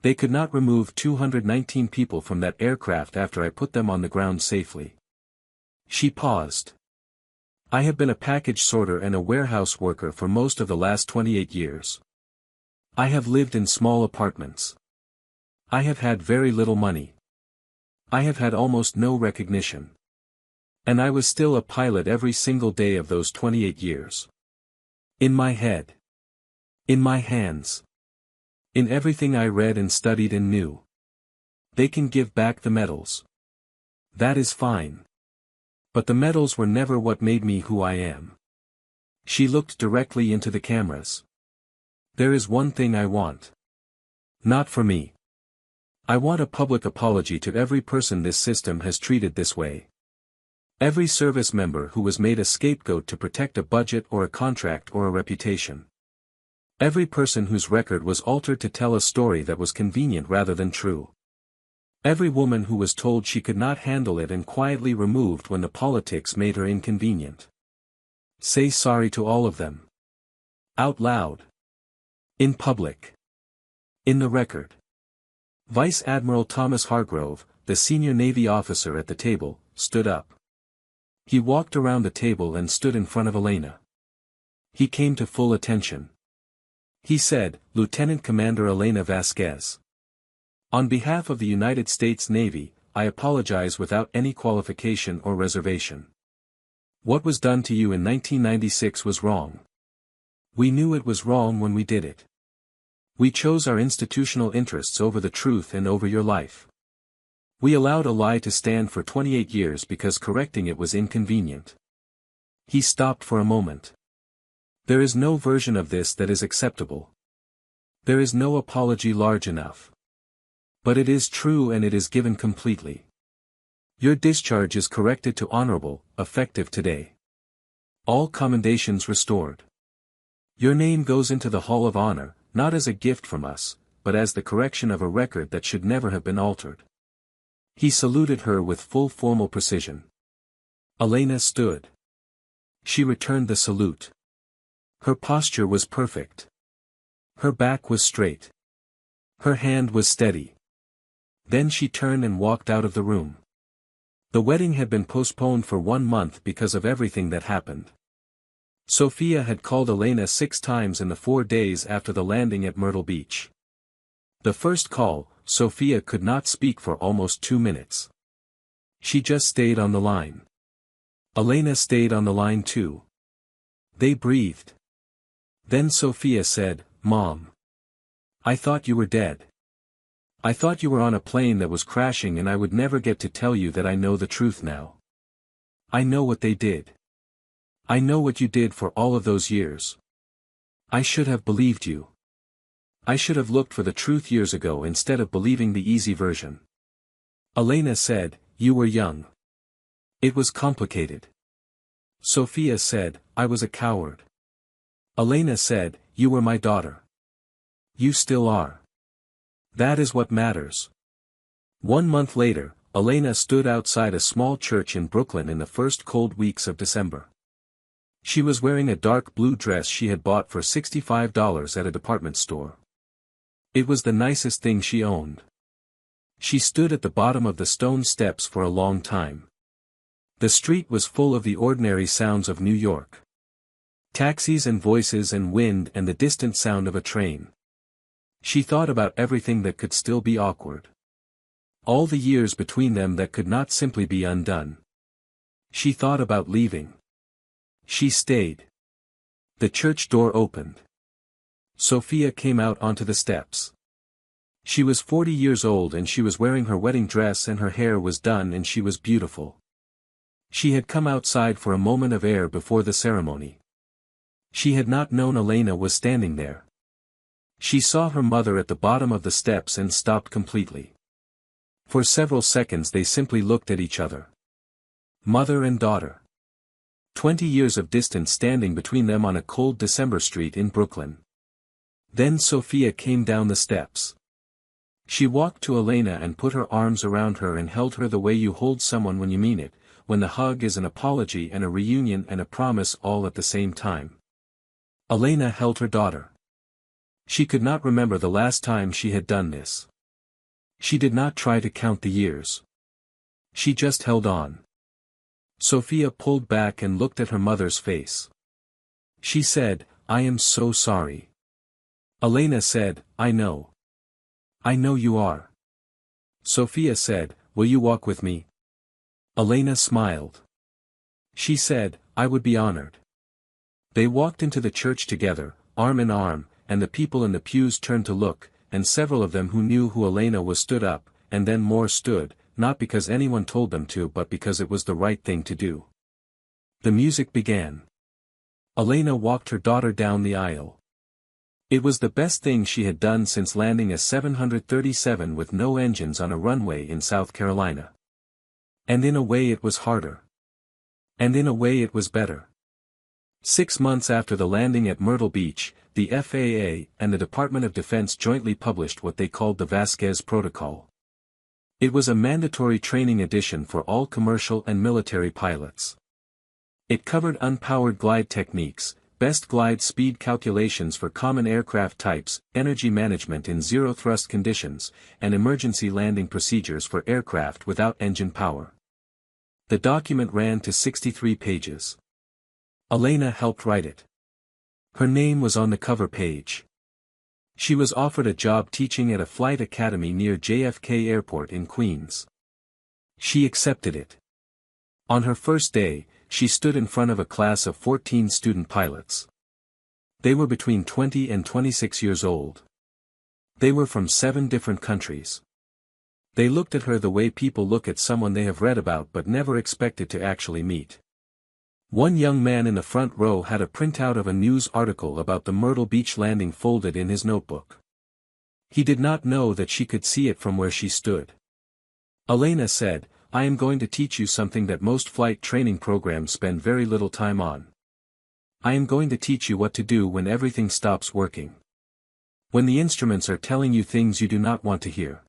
They could not remove 219 people from that aircraft after I put them on the ground safely. She paused. I have been a package sorter and a warehouse worker for most of the last 28 years. I have lived in small apartments. I have had very little money. I have had almost no recognition. And I was still a pilot every single day of those 28 years. In my head. In my hands. In everything I read and studied and knew. They can give back the medals. That is fine. But the medals were never what made me who I am. She looked directly into the cameras. There is one thing I want. Not for me. I want a public apology to every person this system has treated this way. Every service member who was made a scapegoat to protect a budget or a contract or a reputation. Every person whose record was altered to tell a story that was convenient rather than true. Every woman who was told she could not handle it and quietly removed when the politics made her inconvenient. Say sorry to all of them. Out loud. In public. In the record. Vice Admiral Thomas Hargrove, the senior Navy officer at the table, stood up. He walked around the table and stood in front of Elena. He came to full attention. He said, Lieutenant Commander Elena Vasquez. On behalf of the United States Navy, I apologize without any qualification or reservation. What was done to you in 1996 was wrong. We knew it was wrong when we did it. We chose our institutional interests over the truth and over your life. We allowed a lie to stand for 28 years because correcting it was inconvenient. He stopped for a moment. There is no version of this that is acceptable. There is no apology large enough. But it is true and it is given completely. Your discharge is corrected to honorable, effective today. All commendations restored. Your name goes into the Hall of Honor, not as a gift from us, but as the correction of a record that should never have been altered. He saluted her with full formal precision. Elena stood. She returned the salute. Her posture was perfect. Her back was straight. Her hand was steady. Then she turned and walked out of the room. The wedding had been postponed for 1 month because of everything that happened. Sophia had called Elena 6 times in the 4 days after the landing at Myrtle Beach. The first call, Sophia could not speak for almost 2 minutes. She just stayed on the line. Elena stayed on the line too. They breathed. Then Sophia said, Mom. I thought you were dead. I thought you were on a plane that was crashing and I would never get to tell you that I know the truth now. I know what they did. I know what you did for all of those years. I should have believed you. I should have looked for the truth years ago instead of believing the easy version. Elena said, You were young. It was complicated. Sophia said, I was a coward. Elena said, You were my daughter. You still are. That is what matters. 1 month later, Elena stood outside a small church in Brooklyn in the first cold weeks of December. She was wearing a dark blue dress she had bought for $65 at a department store. It was the nicest thing she owned. She stood at the bottom of the stone steps for a long time. The street was full of the ordinary sounds of New York. Taxis and voices and wind and the distant sound of a train. She thought about everything that could still be awkward. All the years between them that could not simply be undone. She thought about leaving. She stayed. The church door opened. Sophia came out onto the steps. She was 40 years old and she was wearing her wedding dress and her hair was done and she was beautiful. She had come outside for a moment of air before the ceremony. She had not known Elena was standing there. She saw her mother at the bottom of the steps and stopped completely. For several seconds they simply looked at each other. Mother and daughter. 20 years of distance standing between them on a cold December street in Brooklyn. Then Sophia came down the steps. She walked to Elena and put her arms around her and held her the way you hold someone when you mean it, when the hug is an apology and a reunion and a promise all at the same time. Elena held her daughter. She could not remember the last time she had done this. She did not try to count the years. She just held on. Sophia pulled back and looked at her mother's face. She said, "I am so sorry." Elena said, "I know. I know you are." Sophia said, "Will you walk with me?" Elena smiled. She said, "I would be honored." They walked into the church together, arm in arm, and the people in the pews turned to look, and several of them who knew who Elena was stood up, and then more stood, not because anyone told them to but because it was the right thing to do. The music began. Elena walked her daughter down the aisle. It was the best thing she had done since landing a 737 with no engines on a runway in South Carolina. And in a way it was harder. And in a way it was better. 6 months after the landing at Myrtle Beach, the FAA and the Department of Defense jointly published what they called the Vasquez Protocol. It was a mandatory training edition for all commercial and military pilots. It covered unpowered glide techniques, best glide speed calculations for common aircraft types, energy management in zero-thrust conditions, and emergency landing procedures for aircraft without engine power. The document ran to 63 pages. Elena helped write it. Her name was on the cover page. She was offered a job teaching at a flight academy near JFK Airport in Queens. She accepted it. On her first day, she stood in front of a class of 14 student pilots. They were between 20 and 26 years old. They were from 7 different countries. They looked at her the way people look at someone they have read about but never expected to actually meet. One young man in the front row had a printout of a news article about the Myrtle Beach landing folded in his notebook. He did not know that she could see it from where she stood. Elena said, "I am going to teach you something that most flight training programs spend very little time on. I am going to teach you what to do when everything stops working. When the instruments are telling you things you do not want to hear.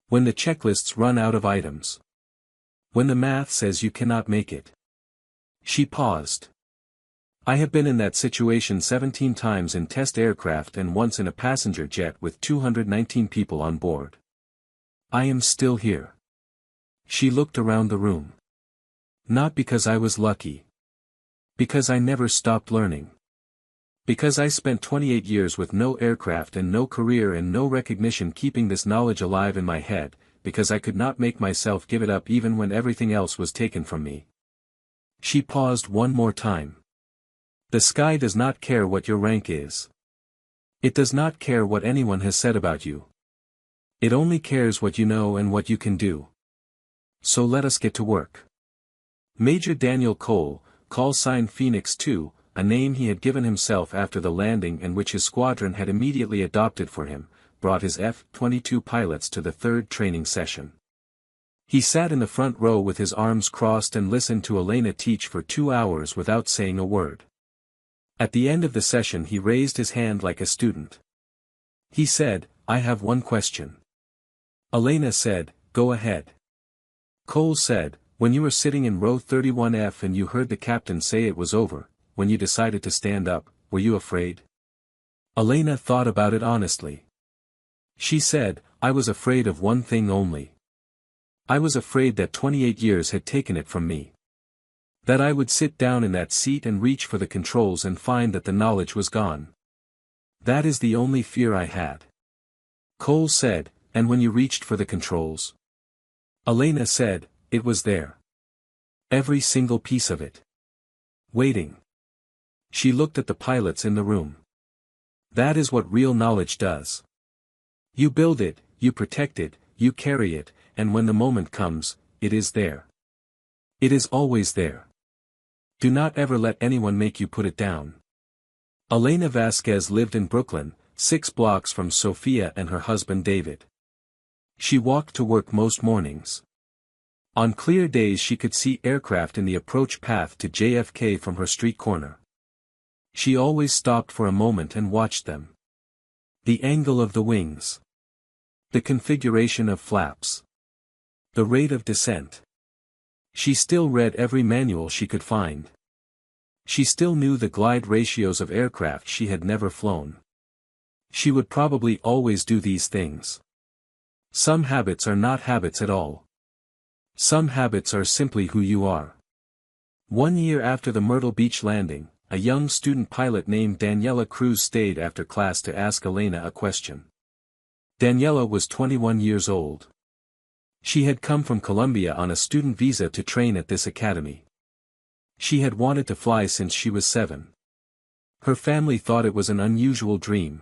When the checklists run out of items. When the math says you cannot make it." She paused. "I have been in that situation 17 times in test aircraft and once in a passenger jet with 219 people on board. I am still here." She looked around the room. "Not because I was lucky. Because I never stopped learning. Because I spent 28 years with no aircraft and no career and no recognition keeping this knowledge alive in my head, because I could not make myself give it up even when everything else was taken from me." She paused one more time. "The sky does not care what your rank is. It does not care what anyone has said about you. It only cares what you know and what you can do. So let us get to work." Major Daniel Cole, call sign Phoenix 2, a name he had given himself after the landing and which his squadron had immediately adopted for him, brought his F-22 pilots to the 3rd training session. He sat in the front row with his arms crossed and listened to Elena teach for 2 hours without saying a word. At the end of the session he raised his hand like a student. He said, "I have one question." Elena said, "Go ahead." Cole said, "When you were sitting in row 31F and you heard the captain say it was over, when you decided to stand up, were you afraid?" Elena thought about it honestly. She said, "I was afraid of one thing only. I was afraid that 28 years had taken it from me. That I would sit down in that seat and reach for the controls and find that the knowledge was gone. That is the only fear I had." Cole said, "And when you reached for the controls?" Elena said, "It was there. Every single piece of it. Waiting." She looked at the pilots in the room. "That is what real knowledge does. You build it, you protect it, you carry it, and when the moment comes, it is there. It is always there. Do not ever let anyone make you put it down." Elena Vasquez lived in Brooklyn, 6 blocks from Sophia and her husband David. She walked to work most mornings. On clear days she could see aircraft in the approach path to JFK from her street corner. She always stopped for a moment and watched them. The angle of the wings. The configuration of flaps. The rate of descent. She still read every manual she could find. She still knew the glide ratios of aircraft she had never flown. She would probably always do these things. Some habits are not habits at all. Some habits are simply who you are. 1 year after the Myrtle Beach landing, a young student pilot named Daniela Cruz stayed after class to ask Elena a question. Daniela was 21 years old. She had come from Colombia on a student visa to train at this academy. She had wanted to fly since she was 7. Her family thought it was an unusual dream.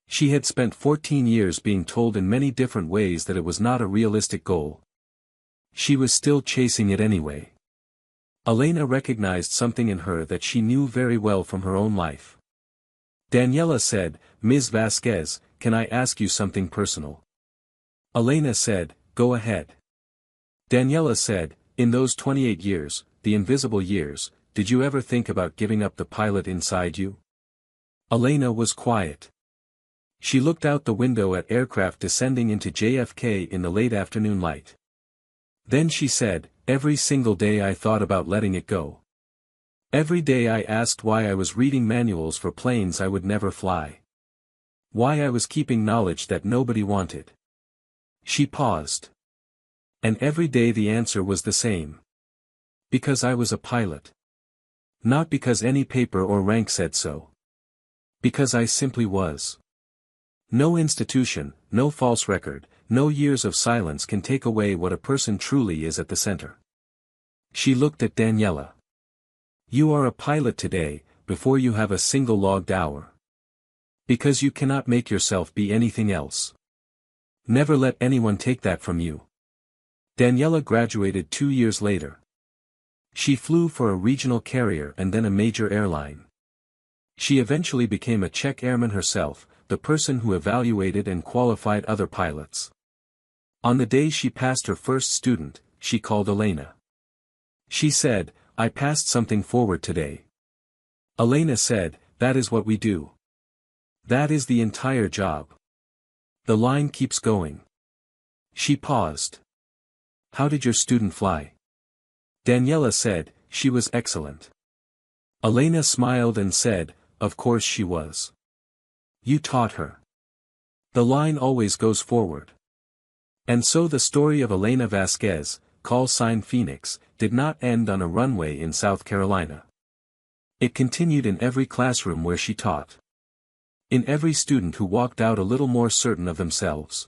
She had spent 14 years being told in many different ways that it was not a realistic goal. She was still chasing it anyway. Elena recognized something in her that she knew very well from her own life. Daniela said, "Ms. Vasquez, can I ask you something personal?" Elena said, "Go ahead." Daniela said, "In those 28 years, the invisible years, did you ever think about giving up the pilot inside you?" Elena was quiet. She looked out the window at aircraft descending into JFK in the late afternoon light. Then she said, "Every single day I thought about letting it go. Every day I asked why I was reading manuals for planes I would never fly. Why I was keeping knowledge that nobody wanted." She paused. "And every day the answer was the same. Because I was a pilot. Not because any paper or rank said so. Because I simply was. No institution, no false record, no years of silence can take away what a person truly is at the center." She looked at Daniela. "You are a pilot today, before you have a single logged hour. Because you cannot make yourself be anything else. Never let anyone take that from you." Daniela graduated 2 years later. She flew for a regional carrier and then a major airline. She eventually became a check airman herself, the person who evaluated and qualified other pilots. On the day she passed her first student, she called Elena. She said, "I passed something forward today." Elena said, "That is what we do. That is the entire job. The line keeps going." She paused. "How did your student fly?" Daniela said, "She was excellent." Elena smiled and said, "Of course she was. You taught her. The line always goes forward." And so the story of Elena Vasquez, call sign Phoenix, did not end on a runway in South Carolina. It continued in every classroom where she taught. In every student who walked out a little more certain of themselves.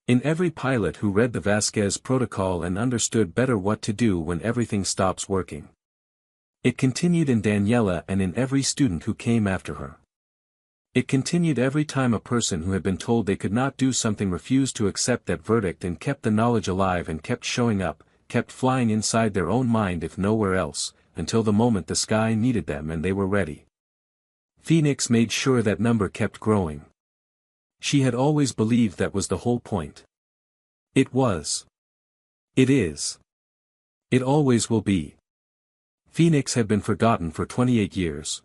In every pilot who read the Vasquez protocol and understood better what to do when everything stops working. It continued in Daniela and in every student who came after her. It continued every time a person who had been told they could not do something refused to accept that verdict and kept the knowledge alive and kept showing up, kept flying inside their own mind if nowhere else, until the moment the sky needed them and they were ready. Phoenix made sure that number kept growing. She had always believed that was the whole point. It was. It is. It always will be. Phoenix had been forgotten for 28 years.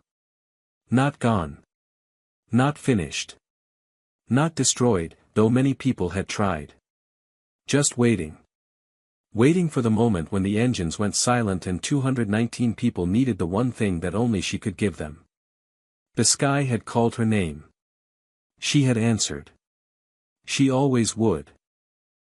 Not gone. Not finished. Not destroyed, though many people had tried. Just waiting. Waiting for the moment when the engines went silent and 219 people needed the one thing that only she could give them. The sky had called her name. She had answered. She always would.